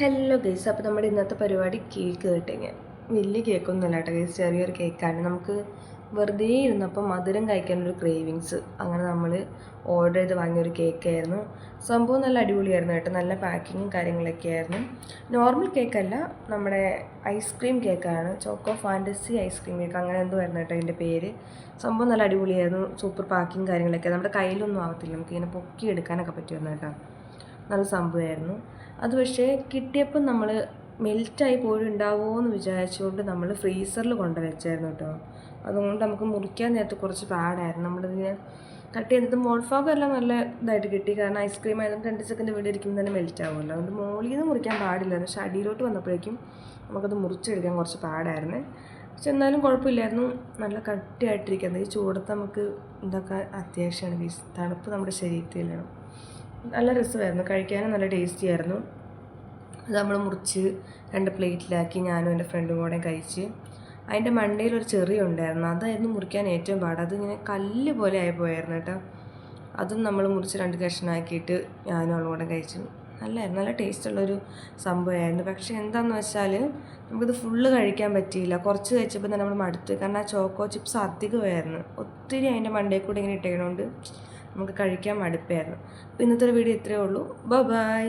Hello guys, അപ്പോൾ നമ്മുടെ ഇന്നത്തെ പരിപാടി കേക്ക് കട്ടിങ്. വലിയ കേക്കൊന്നുമല്ല കേട്ടോ ഗൈസ്, ചെറിയൊരു കേക്കാണ്. നമുക്ക് വെറുതെ ഇരുന്നപ്പോൾ മധുരം കഴിക്കാനൊരു ക്രേവിങ്സ്, അങ്ങനെ നമ്മൾ ഓർഡർ ചെയ്ത് വാങ്ങിയൊരു കേക്കായിരുന്നു. സംഭവം നല്ല അടിപൊളിയായിരുന്നു കേട്ടോ, നല്ല പാക്കിങ്ങും കാര്യങ്ങളൊക്കെ ആയിരുന്നു. നോർമൽ കേക്കല്ല, നമ്മുടെ ഐസ്ക്രീം കേക്കാണ്, ചോക്കോ ഫാൻറ്റസി ഐസ്ക്രീം കേക്ക്, അങ്ങനെ എന്തോ ആയിരുന്നു കേട്ടോ അതിൻ്റെ പേര്. സംഭവം നല്ല അടിപൊളിയായിരുന്നു, സൂപ്പർ പാക്കിങ് കാര്യങ്ങളൊക്കെ. നമ്മുടെ കയ്യിലൊന്നും ആവത്തില്ല, നമുക്കിങ്ങനെ പൊക്കി എടുക്കാനൊക്കെ പറ്റുമായിരുന്നു കേട്ടോ. നല്ല സംഭവമായിരുന്നു അത്. പക്ഷേ കിട്ടിയപ്പം നമ്മൾ മെൽറ്റായി പോയിട്ടുണ്ടാവുമോ എന്ന് വിചാരിച്ചുകൊണ്ട് നമ്മൾ ഫ്രീസറിൽ കൊണ്ട് വെച്ചായിരുന്നു കേട്ടോ. അതുകൊണ്ട് നമുക്ക് മുറിക്കാൻ നേരത്ത് കുറച്ച് പാടായിരുന്നു. നമ്മളിതിനെ കട്ട് ചെയ്തിട്ട് മോൾഫാഗം എല്ലാം നല്ല ഇതായിട്ട് കിട്ടി, കാരണം ഐസ്ക്രീം ആയതുകൊണ്ട് 2 സെക്കൻഡ് വീട് ഇരിക്കുമ്പോൾ തന്നെ മെൽറ്റ് ആവുമല്ലോ. അതുകൊണ്ട് മുകളിൽ നിന്ന് മുറിക്കാൻ പാടില്ലായിരുന്നു. പക്ഷേ അടിയിലോട്ട് വന്നപ്പോഴേക്കും നമുക്കത് മുറിച്ചെടുക്കാൻ കുറച്ച് പാടായിരുന്നു. പക്ഷെ എന്നാലും കുഴപ്പമില്ലായിരുന്നു, നല്ല കട്ടിയായിട്ടിരിക്കുന്നത്. ഈ ചൂടത്ത് നമുക്ക് ഇതൊക്കെ അത്യാവശ്യമാണ്. തണുപ്പ് നമ്മുടെ ശരീരത്തിലാണ്. നല്ല രസമായിരുന്നു, കഴിക്കാനും നല്ല ടേസ്റ്റി ആയിരുന്നു. അത് നമ്മൾ മുറിച്ച് 2 പ്ലേറ്റിലാക്കി ഞാനും എൻ്റെ ഫ്രണ്ടും കൂടെ കഴിച്ച്. അതിൻ്റെ മണ്ടയിലൊരു ചെറിയ ഉണ്ടായിരുന്നു, അതായിരുന്നു മുറിക്കാൻ ഏറ്റവും പാട്. അതിങ്ങനെ കല്ല് പോലെ ആയി പോയായിരുന്നു കേട്ടോ. അതും നമ്മൾ മുറിച്ച് 2 കഷ്ണമാക്കിയിട്ട് ഞാനും അവളും കൂടെ കഴിച്ചു. നല്ലായിരുന്നു, നല്ല ടേസ്റ്റുള്ളൊരു സംഭവമായിരുന്നു. പക്ഷേ എന്താണെന്ന് വെച്ചാൽ നമുക്കിത് ഫുള്ള് കഴിക്കാൻ പറ്റിയില്ല. കുറച്ച് കഴിച്ചപ്പോൾ തന്നെ നമ്മൾ മടുത്ത്, കാരണം ആ ചോക്കോ ചിപ്സ് അധികമായിരുന്നു. ഒത്തിരി അതിൻ്റെ മണ്ടയിൽ കൂടെ ഇങ്ങനെ ഇട്ടേക്കണോണ്ട് നമുക്ക് കഴിക്കാൻ മടുപ്പായിരുന്നു. അപ്പോൾ ഇന്നത്തെ ഒരു വീഡിയോ ഇത്രയേ ഉള്ളൂ. ബൈ.